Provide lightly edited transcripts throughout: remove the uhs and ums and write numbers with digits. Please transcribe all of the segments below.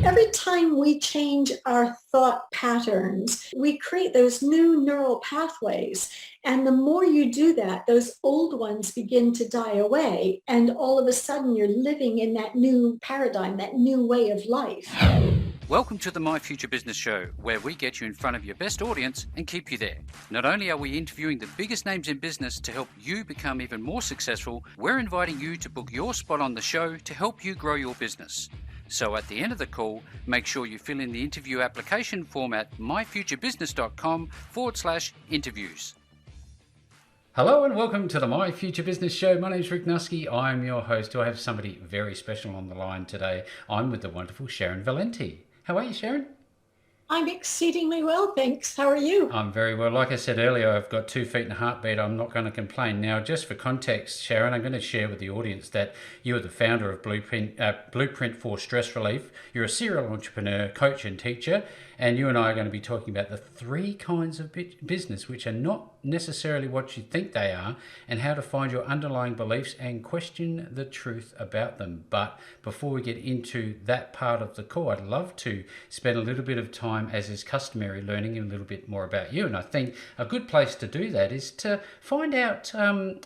Every time we change our thought patterns, we create those new neural pathways. And the more you do that, those old ones begin to die away. And all of a sudden, you're living in that new paradigm, that new way of life. Welcome to the My Future Business Show, where we get you in front of your best audience and keep you there. Not only are we interviewing the biggest names in business to help you become even more successful, we're inviting you to book your spot on the show to help you grow your business. So at the end of the call, make sure you fill in the interview application form at myfuturebusiness.com/interviews. Hello and welcome to the My Future Business Show. My name is Rick Nuske. I'm your host. I have somebody very special on the line today. I'm with the wonderful Sharon Valenti. How are you, Sharon? I'm exceedingly well, thanks. How are you? I'm very well. Like I said earlier, I've got 2 feet and a heartbeat. I'm not going to complain. Now, just for context, Sharon, I'm going to share with the audience that you are the founder of Blueprint for Stress Relief. You're a serial entrepreneur, coach and teacher, and you and I are going to be talking about the 3 kinds of business which are not necessarily what you think they are, and how to find your underlying beliefs and question the truth about them. But before we get into that part of the call, I'd love to spend a little bit of time, as is customary, learning a little bit more about you. And I think a good place to do that is to find out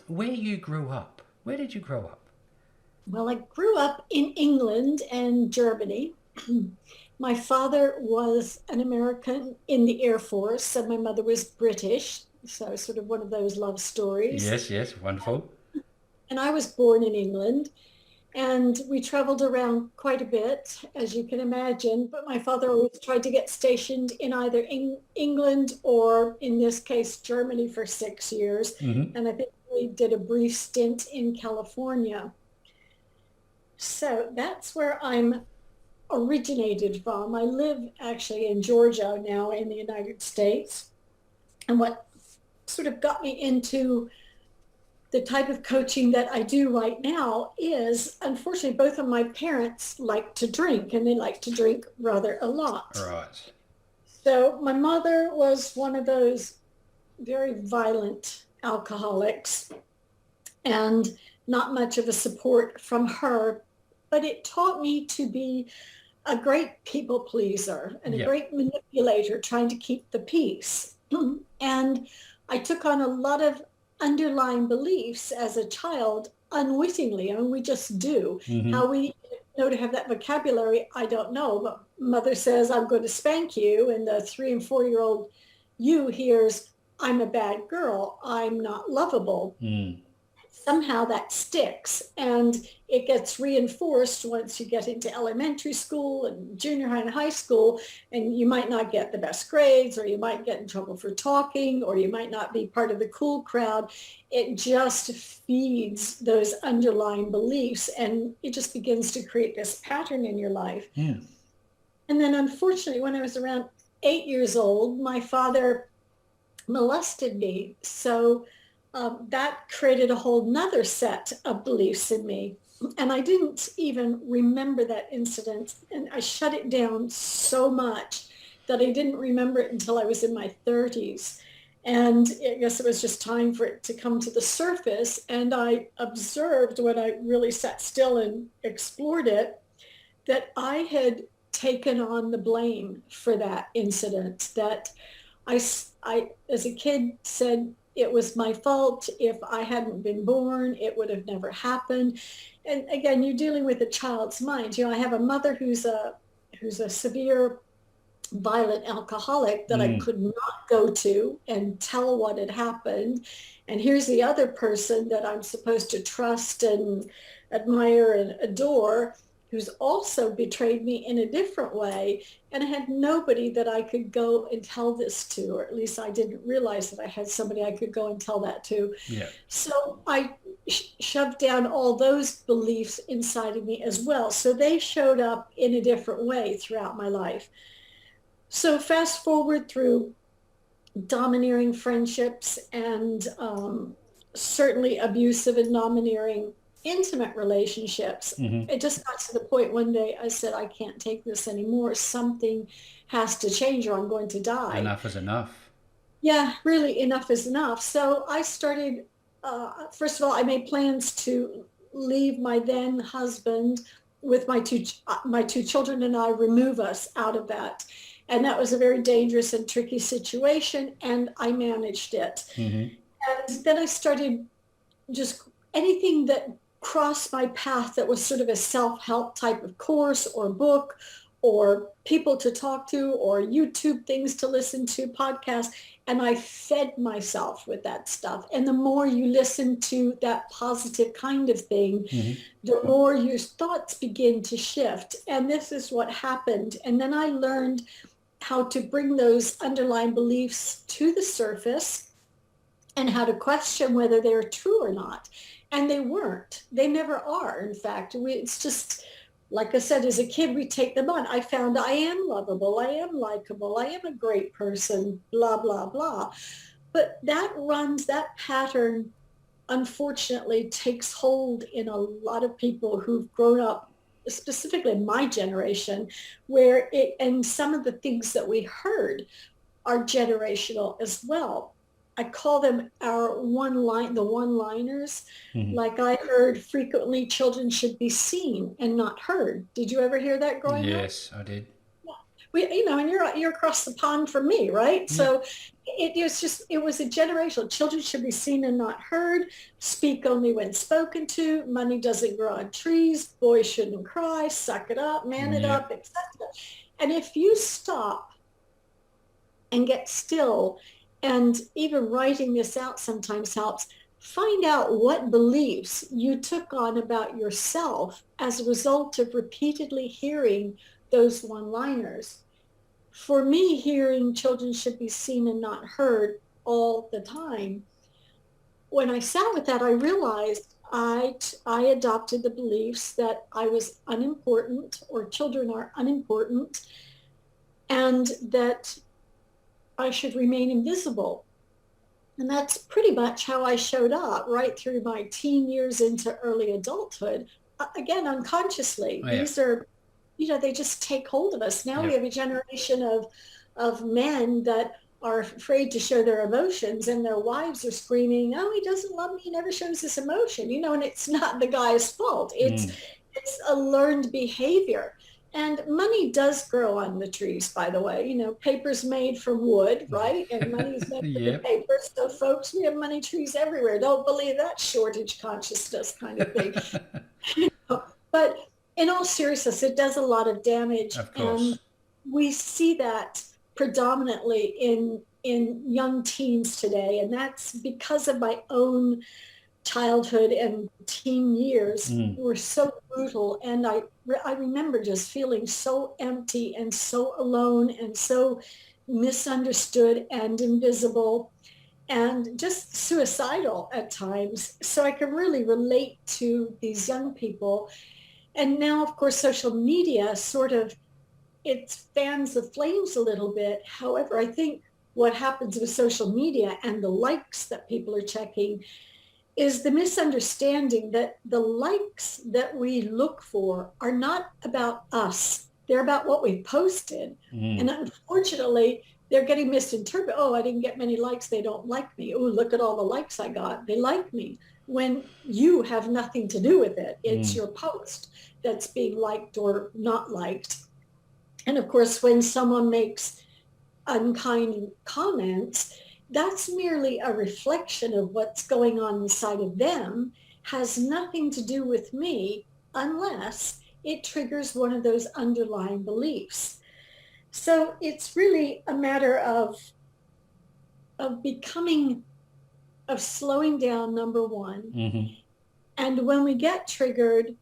where you grew up. Where did you grow up? Well, I grew up in England and Germany. My father was an American in the Air Force, and my mother was British. So sort of one of those love stories. Yes, wonderful. And I was born in England, and we traveled around quite a bit, as you can imagine. But my father always tried to get stationed in either England or, in this case, Germany for 6 years. Mm-hmm. And I think we did a brief stint in California. So that's where I'm originated from. I live actually in Georgia now in the United States. And what sort of got me into the type of coaching that I do right now is, unfortunately, both of my parents like to drink, and they like to drink rather a lot. Right. So my mother was one of those very violent alcoholics, and not much of a support from her, but it taught me to be a great people pleaser and a great manipulator, trying to keep the peace. And I took on a lot of underlying beliefs as a child unwittingly. I mean, we just do. Mm-hmm. How we know to have that vocabulary, I don't know. But mother says, I'm going to spank you. And the 3 and 4-year-old you hears, I'm a bad girl. I'm not lovable. Mm. Somehow that sticks, and it gets reinforced once you get into elementary school and junior high and high school, and you might not get the best grades, or you might get in trouble for talking, or you might not be part of the cool crowd. It just feeds those underlying beliefs, and it just begins to create this pattern in your life. Yeah. And then unfortunately, when I was around 8 years old, my father molested me. So that created a whole nother set of beliefs in me. And I didn't even remember that incident. And I shut it down so much that I didn't remember it until I was in my 30s. And I guess it was just time for it to come to the surface. And I observed, when I really sat still and explored it, that I had taken on the blame for that incident. That I as a kid, said, it was my fault. If I hadn't been born, it would have never happened. And again, you're dealing with a child's mind. You know, I have a mother who's a severe violent alcoholic that I could not go to and tell what had happened. And here's the other person that I'm supposed to trust and admire and adore, who's also betrayed me in a different way. And I had nobody that I could go and tell this to, or at least I didn't realize that I had somebody I could go and tell that to. Yeah. So I shoved down all those beliefs inside of me as well. So they showed up in a different way throughout my life. So fast forward through domineering friendships and certainly abusive and domineering intimate relationships. Mm-hmm. It just got to the point one day I said, I can't take this anymore. Something has to change or I'm going to die. Enough is enough. Yeah, really, enough is enough. So I started, first of all, I made plans to leave my then husband with my two children and I, remove us out of that. And that was a very dangerous and tricky situation, and I managed it. Mm-hmm. And then I started just anything that crossed my path that was sort of a self-help type of course or book or people to talk to or YouTube things to listen to, podcasts. And I fed myself with that stuff. And the more you listen to that positive kind of thing, Mm-hmm. the more your thoughts begin to shift. And this is what happened. And then I learned how to bring those underlying beliefs to the surface and how to question whether they're true or not. And they weren't. They never are. In fact, it's just, like I said, as a kid, we take them on. I found I am lovable. I am likable. I am a great person, blah, blah, blah. But that pattern, unfortunately, takes hold in a lot of people who've grown up, specifically my generation, and some of the things that we heard are generational as well. I call them the one-liners. Mm-hmm. Like I heard frequently, children should be seen and not heard. Did you ever hear that growing up? Yes, I did. And you're across the pond from me, right? Yeah. So it was a generational. Children should be seen and not heard. Speak only when spoken to. Money doesn't grow on trees. Boys shouldn't cry. Suck it up, man it Yeah. up, etc. And if you stop and get still, and even writing this out sometimes helps, find out what beliefs you took on about yourself as a result of repeatedly hearing those one-liners. For me, hearing children should be seen and not heard all the time, when I sat with that, I realized I adopted the beliefs that I was unimportant or children are unimportant and that I should remain invisible. And that's pretty much how I showed up right through my teen years into early adulthood. Again, unconsciously. Oh, yeah. These are, they just take hold of us. Now we Yep. have a generation of men that are afraid to show their emotions, and their wives are screaming, oh, he doesn't love me, he never shows this emotion, and it's not the guy's fault. Mm. It's a learned behavior. And money does grow on the trees, by the way. Paper's made from wood, right? And money's made from the Yep. paper. So folks, we have money trees everywhere. Don't believe that shortage consciousness kind of thing. But in all seriousness, it does a lot of damage. Of And course. we see that predominantly in young teens today. And that's because of my own childhood and teen years were so brutal. And I remember just feeling so empty and so alone and so misunderstood and invisible and just suicidal at times. So I can really relate to these young people. And now, of course, social media it fans the flames a little bit. However, I think what happens with social media and the likes that people are checking is the misunderstanding that the likes that we look for are not about us. They're about what we posted. And unfortunately, they're getting misinterpreted. Oh, I didn't get many likes. They don't like me. Oh, look at all the likes I got. They like me. When you have nothing to do with it. It's your post that's being liked or not liked. And of course, when someone makes unkind comments, that's merely a reflection of what's going on inside of them, has nothing to do with me unless it triggers one of those underlying beliefs. So it's really a matter of slowing down, number one. Mm-hmm. And when we get triggered,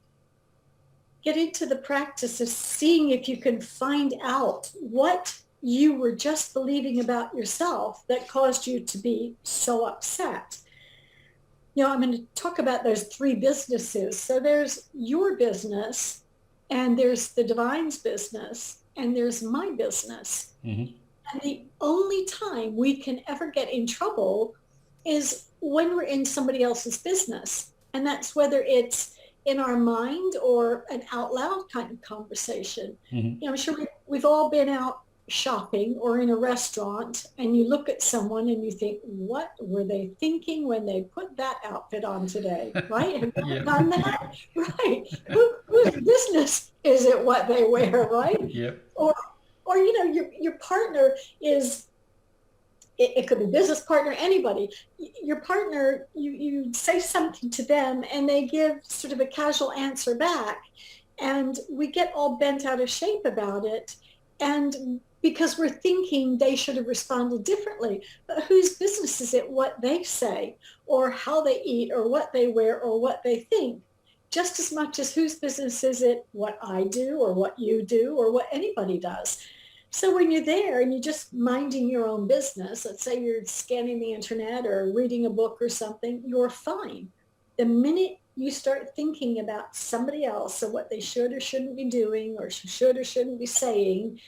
get into the practice of seeing if you can find out what you were just believing about yourself that caused you to be so upset. I'm going to talk about those three businesses. So there's your business, and there's the divine's business, and there's my business. Mm-hmm. And the only time we can ever get in trouble is when we're in somebody else's business. And that's whether it's in our mind or an out loud kind of conversation. Mm-hmm. I'm sure we've all been out shopping or in a restaurant and you look at someone and you think, what were they thinking when they put that outfit on today? Right? Have you ever Yep. done that? Right. Whose business is it what they wear, right? Yep. Or your partner is, it could be business partner, anybody. Your partner, you say something to them and they give sort of a casual answer back. And we get all bent out of shape about it. And because we're thinking they should have responded differently. But whose business is it what they say or how they eat or what they wear or what they think? Just as much as whose business is it what I do or what you do or what anybody does. So when you're there and you're just minding your own business, let's say you're scanning the internet or reading a book or something, you're fine. The minute you start thinking about somebody else or what they should or shouldn't be doing or should or shouldn't be saying,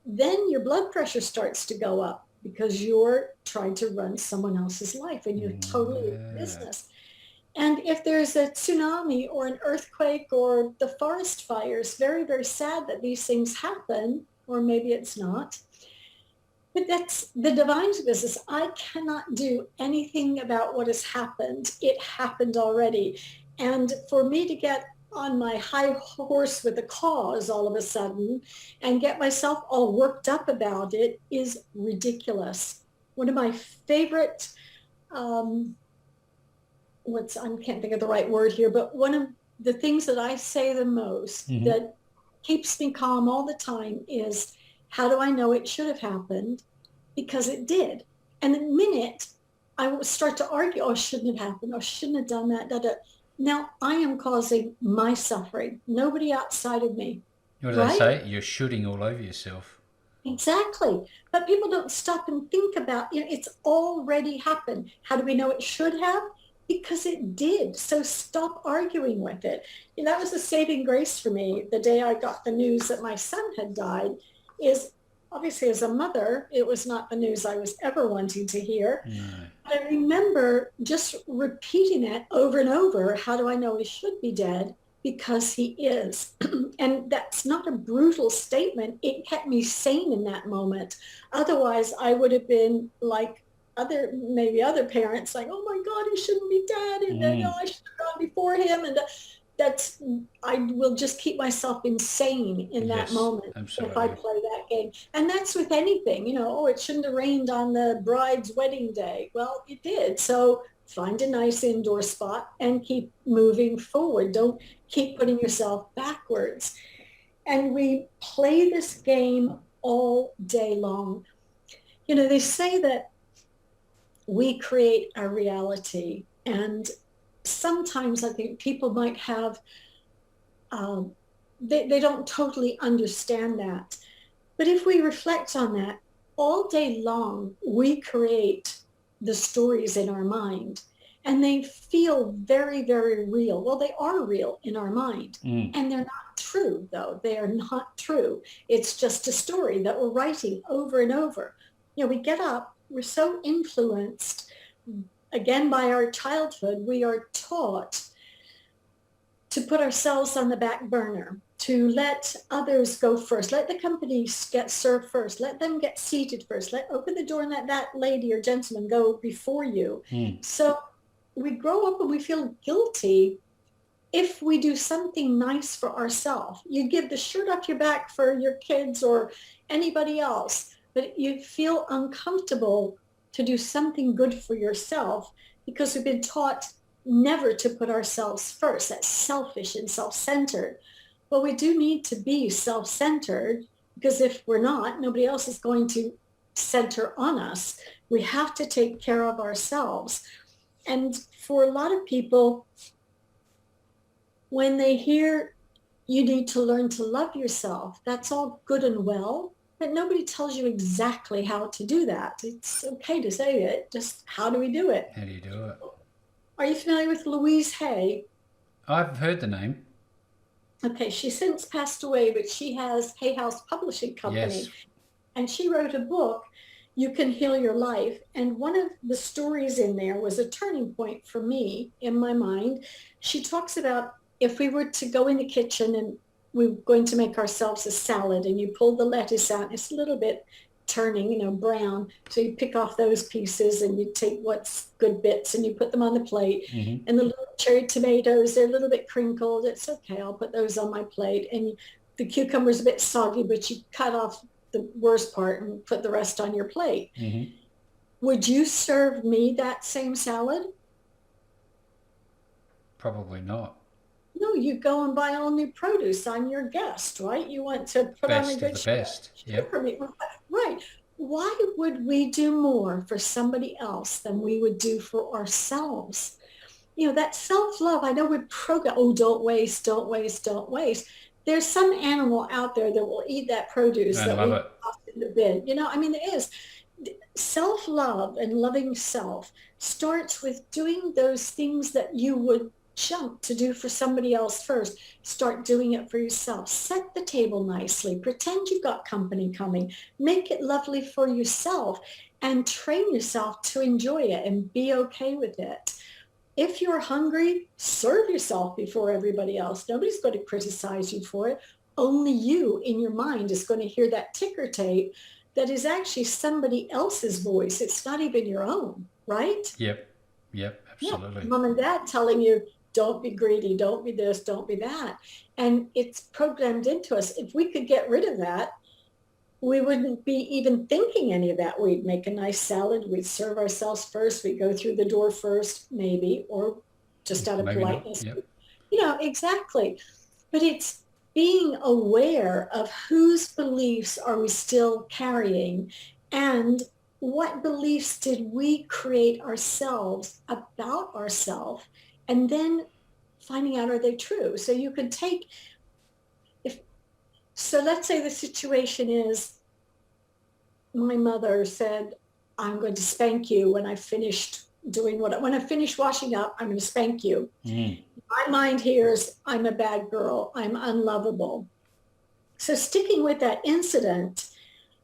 then your blood pressure starts to go up because you're trying to run someone else's life and you're totally in Yeah. business. And if there's a tsunami or an earthquake or the forest fires, very, very sad that these things happen, or maybe it's not. But that's the divine's business. I cannot do anything about what has happened. It happened already. And for me to get on my high horse with a cause all of a sudden and get myself all worked up about it is ridiculous. One of my favorite, I can't think of the right word here, but one of the things that I say the most Mm-hmm. that keeps me calm all the time is, how do I know it should have happened? Because it did. And the minute I will start to argue, oh, shouldn't have happened, or shouldn't have done that, now I am causing my suffering, nobody outside of me, What do they right? say? You're shooting all over yourself. Exactly. But people don't stop and think about, it's already happened. How do we know it should have? Because it did. So stop arguing with it. That was a saving grace for me the day I got the news that my son had died. Is obviously, as a mother, it was not the news I was ever wanting to hear. No. But I remember just repeating it over and over. How do I know he should be dead? Because he is. And that's not a brutal statement. It kept me sane in that moment. Otherwise, I would have been like maybe other parents, like, oh my God, he shouldn't be dead. And then Mm. I should have gone before him. And I will just keep myself insane in that Yes, moment if I absolutely. play that game. And that's with anything, oh, it shouldn't have rained on the bride's wedding day. Well, it did. So find a nice indoor spot and keep moving forward. Don't keep putting yourself backwards. And we play this game all day long. They say that we create our reality. And sometimes I think people might have, um, they don't totally understand that. But if we reflect on that, all day long, we create the stories in our mind and they feel very, very real. Well, they are real in our mind Mm. and they're not true though. They are not true. It's just a story that we're writing over and over. We get up, we're so influenced again by our childhood. We are taught to put ourselves on the back burner, to let others go first, let the companies get served first, let them get seated first, open the door and let that lady or gentleman go before you. Mm. So we grow up and we feel guilty if we do something nice for ourselves. You give the shirt off your back for your kids or anybody else, but you feel uncomfortable to do something good for yourself because we've been taught never to put ourselves first. That's selfish and self-centered. Well, we do need to be self-centered because if we're not, nobody else is going to center on us. We have to take care of ourselves. And for a lot of people, when they hear you need to learn to love yourself, that's all good and well, but nobody tells you exactly how to do that. It's okay to say it, just how do we do it? How do you do it? Are you familiar with Louise Hay? I've heard the name. Okay, she's since passed away, but she has Hay House Publishing Yes. Company. And she wrote a book, You Can Heal Your Life. And one of the stories in there was a turning point for me in my mind. She talks about if we were to go in the kitchen and we're going to make ourselves a salad, and you pull the lettuce out. It's a little bit turning, brown. So you pick off those pieces and you take what's good bits and you put them on the plate. Mm-hmm. And the little cherry tomatoes, they're a little bit crinkled. It's okay. I'll put those on my plate. And the cucumber's a bit soggy, but you cut off the worst part and put the rest on your plate. Mm-hmm. Would you serve me that same salad? Probably not. No, you go and buy all new produce. I'm your guest, right? You want to put on a Best of good the show best. Yep. for me, right? Why would we do more for somebody else than we would do for ourselves? That self-love, I know we're programmed, oh, don't waste, don't waste, don't waste. There's some animal out there that will eat that produce I that love we it. toss in the bin. There is. Self-love and loving self starts with doing those things that you would jump to do for somebody else first. Start doing it for yourself. Set the table nicely. Pretend you've got company coming. Make it lovely for yourself and train yourself to enjoy it and be okay with it. If you're hungry, serve yourself before everybody else. Nobody's going to criticize you for it. Only you in your mind is going to hear that ticker tape that is actually somebody else's voice. It's not even your own, right? Yep. Yep. Yeah, Absolutely. mom and dad telling you, don't be greedy, don't be this, don't be that. And it's programmed into us. If we could get rid of that, we wouldn't be even thinking any of that. We'd make a nice salad. We'd serve ourselves first. We'd go through the door first, maybe, or just out of Maybe not. politeness. Yep. Exactly. But it's being aware of whose beliefs are we still carrying, and what beliefs did we create ourselves about ourselves, and then finding out, are they true? So you could take, so let's say the situation is, my mother said, I'm going to spank you when I finished when I finish washing up, I'm going to spank you. Mm. My mind hears, I'm a bad girl, I'm unlovable. So sticking with that incident,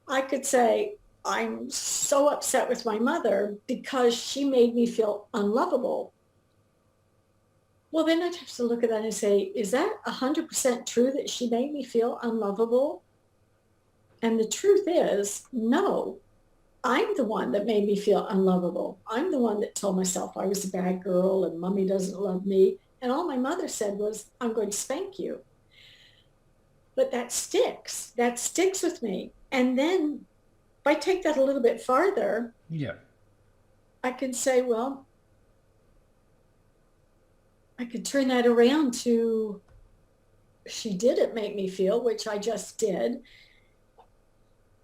I could say, I'm so upset with my mother because she made me feel unlovable. Well, then I'd have to look at that and say, is that 100% true that she made me feel unlovable? And the truth is, no, I'm the one that made me feel unlovable. I'm the one that told myself I was a bad girl and mommy doesn't love me. And all my mother said was, I'm going to spank you. But that sticks with me. And then if I take that a little bit farther, Yeah. I can say, well, I could turn that around to, she didn't make me feel, which I just did.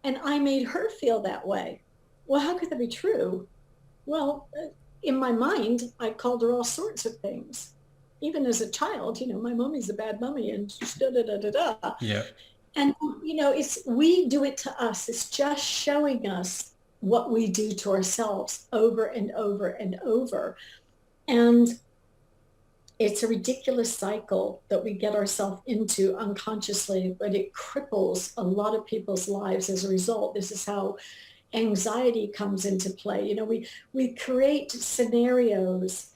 And I made her feel that way. Well, how could that be true? Well, in my mind, I called her all sorts of things. Even as a child, my mommy's a bad mommy and da da da da da. Yeah. And, we do it to us. It's just showing us what we do to ourselves over and over and over. And it's a ridiculous cycle that we get ourselves into unconsciously, but it cripples a lot of people's lives as a result. This is how anxiety comes into play. We create scenarios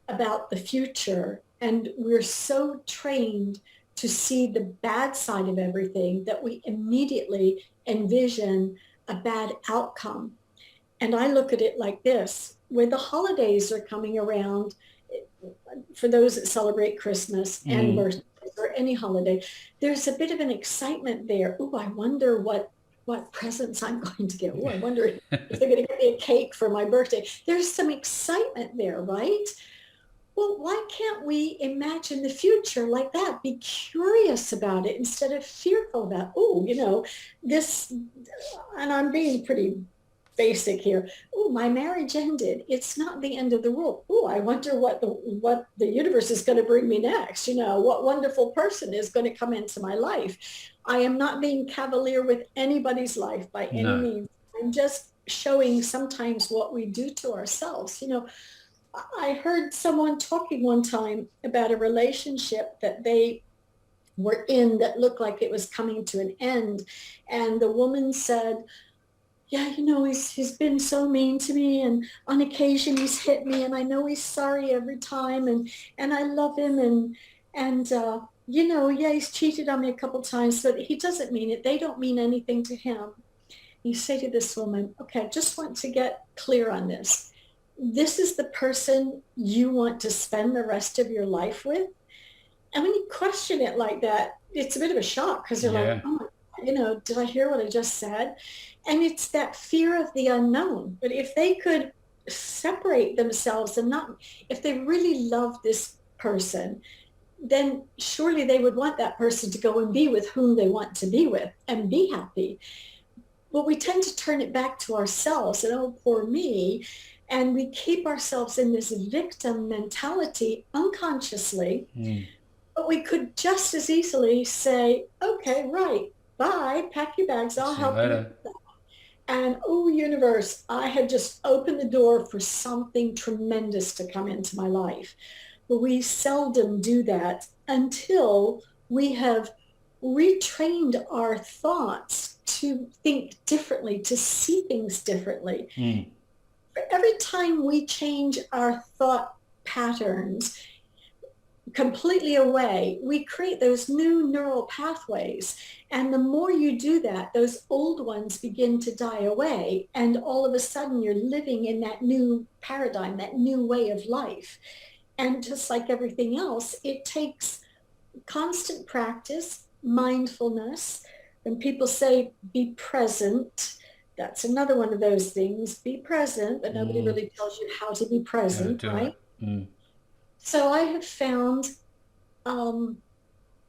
about the future, and we're so trained to see the bad side of everything that we immediately envision a bad outcome. And I look at it like this: when the holidays are coming around, for those that celebrate Christmas and birthdays or any holiday, there's a bit of an excitement there. Oh, I wonder what presents I'm going to get. Oh, I wonder if they're going to get me a cake for my birthday. There's some excitement there, right? Well, why can't we imagine the future like that? Be curious about it instead of fearful about, this, and I'm being pretty basic here. Oh, my marriage ended. It's not the end of the world. Oh, I wonder what the universe is going to bring me next. What wonderful person is going to come into my life. I am not being cavalier with anybody's life by any No. means. I'm just showing sometimes what we do to ourselves. I heard someone talking one time about a relationship that they were in that looked like it was coming to an end. And the woman said, yeah, he's been so mean to me, and on occasion he's hit me, and I know he's sorry every time, and I love him, and yeah, he's cheated on me a couple times, but he doesn't mean it. They don't mean anything to him. You say to this woman, okay, I just want to get clear on this. This is the person you want to spend the rest of your life with? And when you question it like that, it's a bit of a shock because they're like, Yeah. oh my God, did I hear what I just said? And it's that fear of the unknown. But if they could separate themselves and not, if they really love this person, then surely they would want that person to go and be with whom they want to be with and be happy. But we tend to turn it back to ourselves and, oh, poor me. And we keep ourselves in this victim mentality unconsciously. Mm. But we could just as easily say, okay, right, bye, pack your bags, I'll See you help you later. with that. And oh, universe, I had just opened the door for something tremendous to come into my life. But we seldom do that until we have retrained our thoughts to think differently, to see things differently. Mm. Every time we change our thought patterns completely away, we create those new neural pathways. And the more you do that, those old ones begin to die away. And all of a sudden, you're living in that new paradigm, that new way of life. And just like everything else, it takes constant practice, mindfulness. When people say be present, that's another one of those things. Be present, but nobody Mm. really tells you how to be How to present, do it. right? Mm. So I have found um,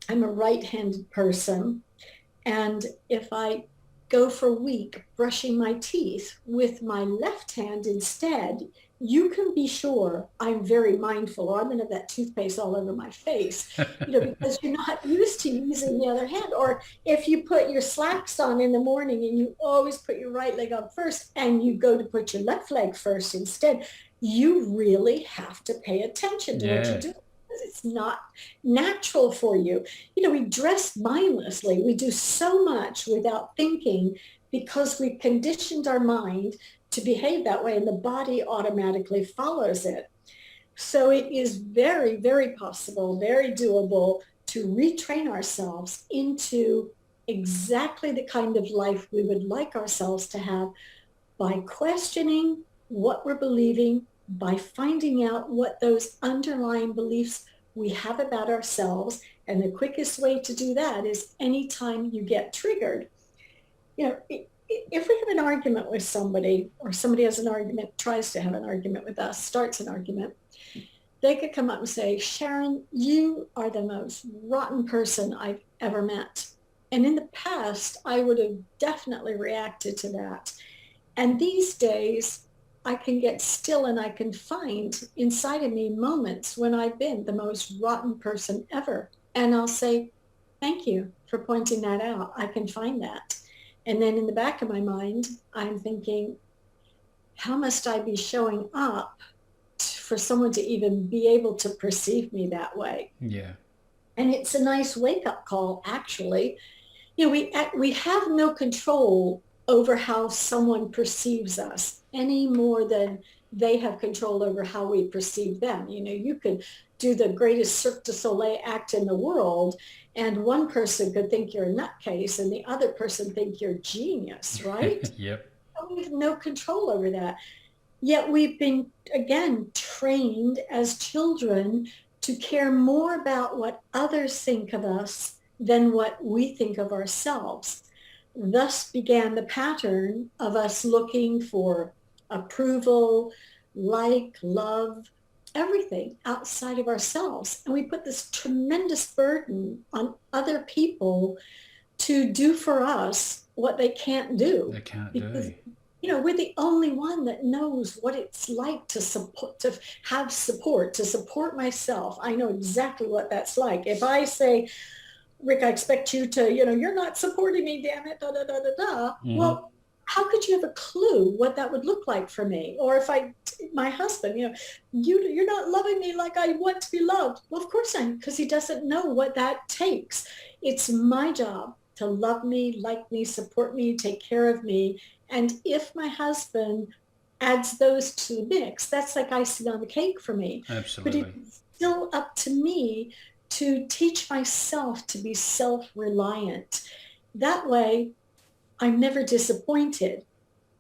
I'm a right-handed person. And if I go for a week brushing my teeth with my left hand instead, you can be sure I'm very mindful, or I'm going to have that toothpaste all over my face, because you're not used to using the other hand. Or if you put your slacks on in the morning and you always put your right leg on first and you go to put your left leg first instead, you really have to pay attention to what you Yeah. do. It's not natural for you. We dress mindlessly. We do so much without thinking because we've conditioned our mind to behave that way, and the body automatically follows it. So it is very, very possible, very doable to retrain ourselves into exactly the kind of life we would like ourselves to have by questioning what we're believing, by finding out what those underlying beliefs we have about ourselves. And the quickest way to do that is anytime you get triggered. If we have an argument with somebody, or somebody has an argument, tries to have an argument with us, starts an argument, they could come up and say, Sharon, you are the most rotten person I've ever met. And in the past, I would have definitely reacted to that. And these days, I can get still and I can find inside of me moments when I've been the most rotten person ever. And I'll say, thank you for pointing that out. I can find that. And then in the back of my mind, I'm thinking, how must I be showing up for someone to even be able to perceive me that way? Yeah. And it's a nice wake up call, actually. We have no control over how someone perceives us any more than they have control over how we perceive them. You could do the greatest Cirque du Soleil act in the world, and one person could think you're a nutcase and the other person think you're genius, right? Yep. We have no control over that. Yet we've been, again, trained as children to care more about what others think of us than what we think of ourselves. Thus began the pattern of us looking for approval, like, love, everything outside of ourselves. And we put this tremendous burden on other people to do for us what they can't do, They can't because do. we're the only one that knows what it's like to support, to have support, to support myself. I know exactly what that's like. If I say, Rick, I expect you to, you're not supporting me, damn it, da, da, da, da, da. Mm-hmm. Well, how could you have a clue what that would look like for me? Or if my husband, you're not loving me like I want to be loved. Well, of course I'm, because he doesn't know what that takes. It's my job to love me, like me, support me, take care of me. And if my husband adds those to the mix, that's like icing on the cake for me. But Absolutely. it's still up to me to teach myself to be self-reliant. That way, I'm never disappointed.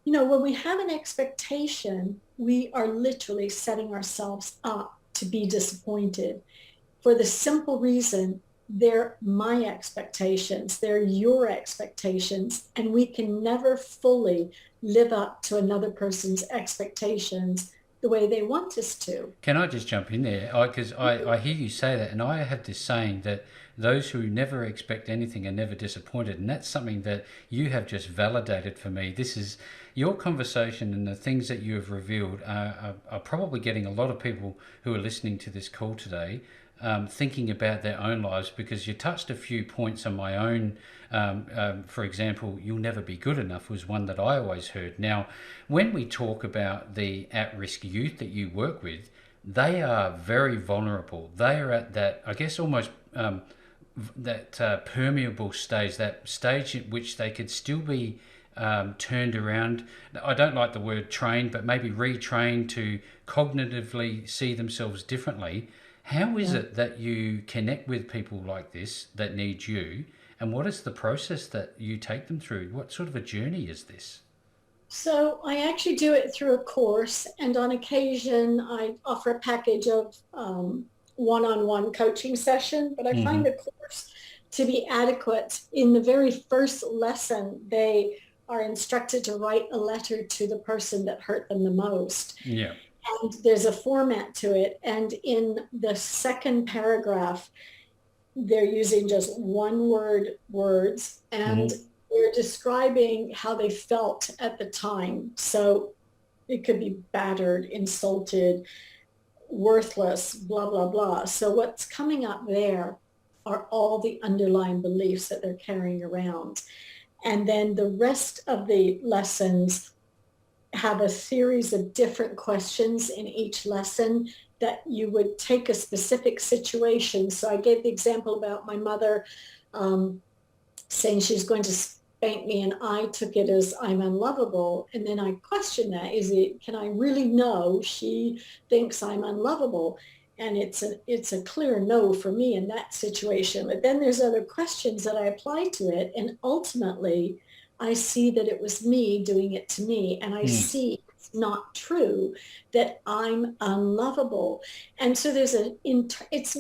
When we have an expectation, we are literally setting ourselves up to be disappointed for the simple reason they're my expectations, they're your expectations, and we can never fully live up to another person's expectations the way they want us to. Can I just jump in there? Because I hear you say that, and I have this saying that those who never expect anything are never disappointed. And that's something that you have just validated for me. This is your conversation, and the things that you have revealed are probably getting a lot of people who are listening to this call today thinking about their own lives, because you touched a few points on my own. For example, you'll never be good enough was one that I always heard. Now, when we talk about the at-risk youth that you work with, they are very vulnerable. They are at that, I guess, almost that permeable stage, that stage at which they could still be turned around. I don't like the word trained, but maybe retrained to cognitively see themselves differently. How is it that you connect with people like this that need you, and what is the process that you take them through? What sort of a journey is this? So I actually do it through a course, and on occasion I offer a package of one-on-one coaching session, but I find Mm-hmm. the course to be adequate. In the very first lesson, they are instructed to write a letter to the person that hurt them the most. Yeah. And there's a format to it. And in the second paragraph, they're using just one word words, and Mm-hmm. they're describing how they felt at the time. So it could be battered, insulted, worthless, blah, blah, blah. So what's coming up there are all the underlying beliefs that they're carrying around. And then the rest of the lessons have a series of different questions in each lesson that you would take a specific situation. So I gave the example about my mother saying she's going to spank me, and I took it as I'm unlovable. And then I questioned that. Can I really know she thinks I'm unlovable? And it's a clear no for me in that situation. But then there's other questions that I applied to it. And ultimately, I see that it was me doing it to me. And I Mm. see it's not true that I'm unlovable. And so it's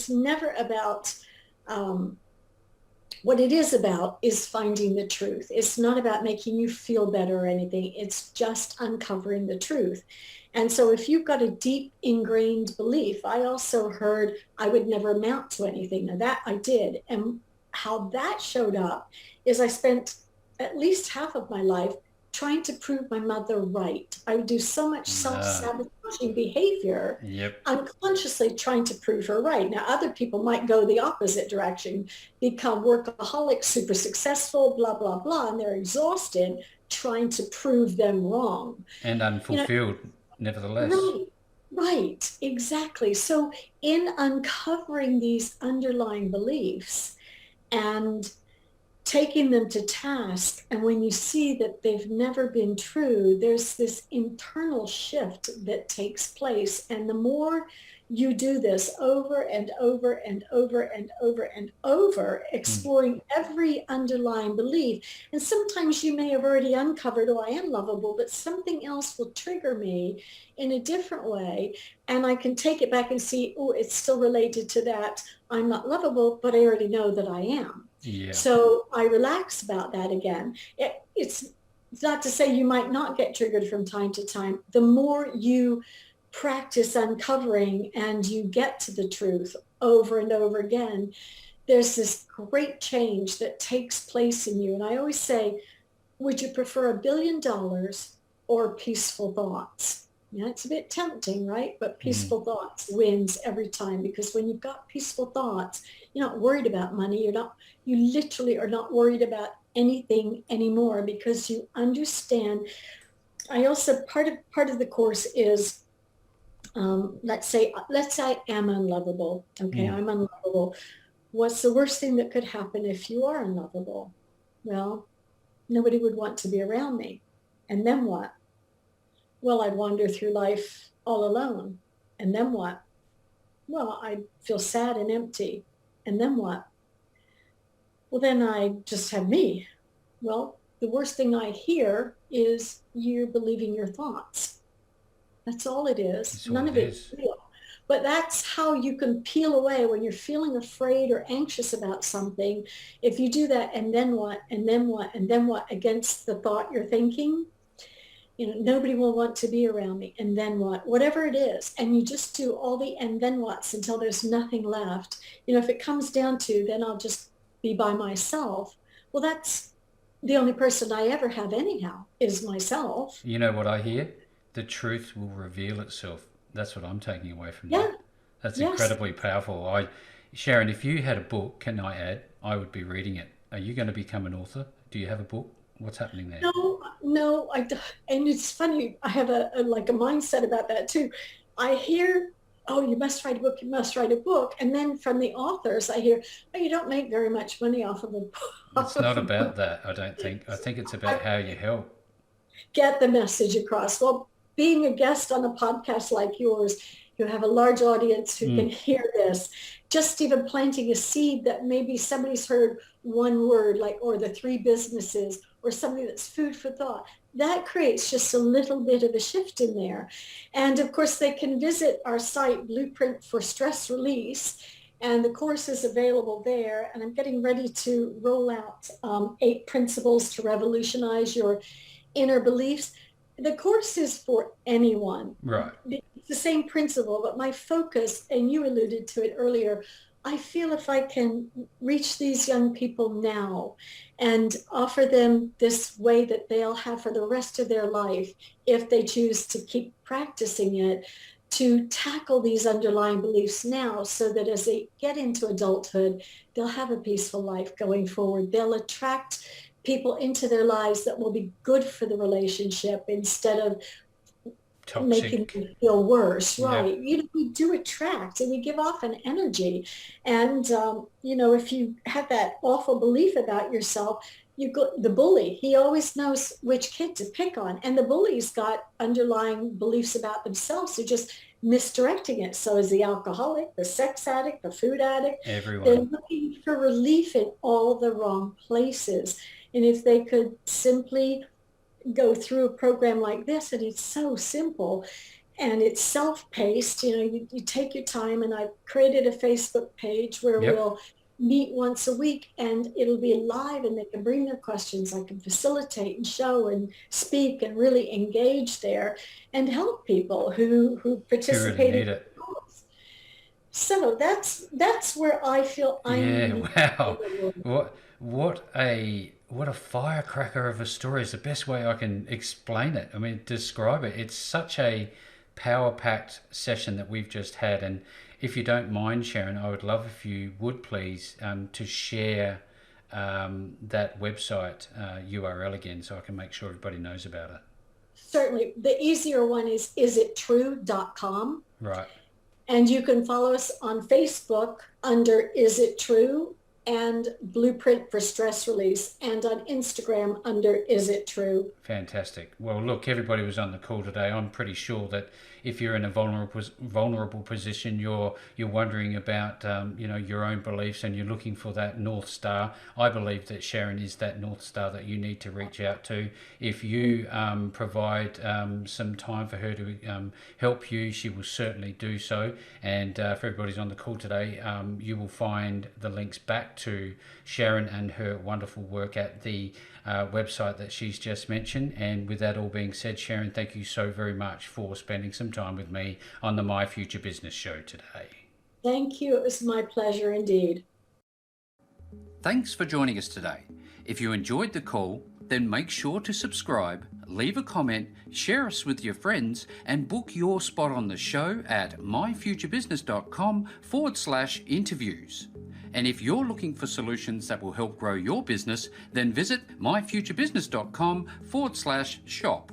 never about, what it is about is finding the truth. It's not about making you feel better or anything. It's just uncovering the truth. And so if you've got a deep ingrained belief, I also heard I would never amount to anything. Now that I did. And how that showed up is I spent at least half of my life trying to prove my mother right. I would do so much self-sabotaging behavior, Yep. unconsciously trying to prove her right. Now, other people might go the opposite direction, become workaholics, super successful, blah, blah, blah, and they're exhausted trying to prove them wrong. And You know, unfulfilled, nevertheless. right, right, exactly. So in uncovering these underlying beliefs and taking them to task, and when you see that they've never been true, there's this internal shift that takes place. And the more you do this over and over and over and over and over, Mm. exploring every underlying belief, and sometimes you may have already uncovered, oh, I am lovable, but something else will trigger me in a different way, and I can take it back and see, oh, it's still related to that I'm not lovable, but I already know that I am. Yeah. So I relax about that again. It's not to say you might not get triggered from time to time. The more you practice uncovering and you get to the truth over and over again, there's this great change that takes place in you. And I always say, would you prefer $1 billion or peaceful thoughts? Yeah, it's a bit tempting, right? But Mm. peaceful thoughts wins every time, because when you've got peaceful thoughts, you're not worried about money. You literally are not worried about anything anymore, because you understand. I also, part of the course is, let's say I am unlovable. Okay, Mm. I'm unlovable. What's the worst thing that could happen if you are unlovable? Well, nobody would want to be around me. And then what? Well, I'd wander through life all alone. And then what? well, I feel sad and empty. And then what? Well, then I just have me. Well, the worst thing I hear is you're believing your thoughts. That's all it is. That's all None it of it's is. real. But that's how you can peel away when you're feeling afraid or anxious about something. If you do that, and then what, and then what, and then what against the thought you're thinking, nobody will want to be around me. And then what, whatever it is. And you just do all the and then what's until there's nothing left. If it comes down to, then I'll just be by myself. Well, that's the only person I ever have anyhow is myself. You know what I hear? The truth will reveal itself. That's what I'm taking away from Yeah. that. That's Yes. incredibly powerful. Sharon, if you had a book, can I add, I would be reading it. Are you going to become an author? Do you have a book? What's happening there? No, and it's funny. I have a mindset about that too. I hear, oh, you must write a book. You must write a book. And then from the authors, I hear, oh, you don't make very much money off of a book. It's not about that, I don't think. I think it's about how you help. Get the message across. Well, being a guest on a podcast like yours, you have a large audience who can hear this. Just even planting a seed that maybe somebody's heard one word, or the three businesses, or something that's food for thought. That creates just a little bit of a shift in there. And of course, they can visit our site, Blueprint for Stress Release, and the course is available there. And I'm getting ready to roll out 8 principles to revolutionize your inner beliefs. The course is for anyone. Right. It's the same principle, but my focus, and you alluded to it earlier, I feel if I can reach these young people now and offer them this way that they'll have for the rest of their life, if they choose to keep practicing it, to tackle these underlying beliefs now, so that as they get into adulthood, they'll have a peaceful life going forward. They'll attract people into their lives that will be good for the relationship instead of Toxic. Making them feel worse. Right. Yeah. We do attract, and we give off an energy. And, if you have that awful belief about yourself, the bully, he always knows which kid to pick on. And the bully's got underlying beliefs about themselves. They're just misdirecting it. So is the alcoholic, the sex addict, the food addict. Everyone. They're looking for relief in all the wrong places. And if they could simply go through a program like this, and it's so simple and it's self-paced, you take your time, and I've created a Facebook page where we'll meet once a week, and it'll be live, and they can bring their questions. I can facilitate and show and speak and really engage there and help people who participate. Really need it. So that's where I feel I'm. Yeah, wow. What a firecracker of a story is the best way I can explain it. I mean, describe it. It's such a power-packed session that we've just had. And if you don't mind, Sharon, I would love if you would please to share that website URL again, so I can make sure everybody knows about it. Certainly. The easier one is isittrue.com. Right. And you can follow us on Facebook under Is It True and Blueprint for Stress Release, and on Instagram under Is It True. Fantastic. Well, look, everybody was on the call today. I'm pretty sure that if you're in a vulnerable position, you're wondering about your own beliefs, and you're looking for that North Star. I believe that Sharon is that North Star that you need to reach out to. If you provide some time for her to help you, she will certainly do so. And for everybody's on the call today, you will find the links back to Sharon and her wonderful work at the website that she's just mentioned. And with that all being said, Sharon, thank you so very much for spending some time with me on the My Future Business show today. Thank you. It was my pleasure indeed. Thanks for joining us today. If you enjoyed the call, then make sure to subscribe, leave a comment, share us with your friends, and book your spot on the show at myfuturebusiness.com/interviews. And if you're looking for solutions that will help grow your business, then visit myfuturebusiness.com/shop.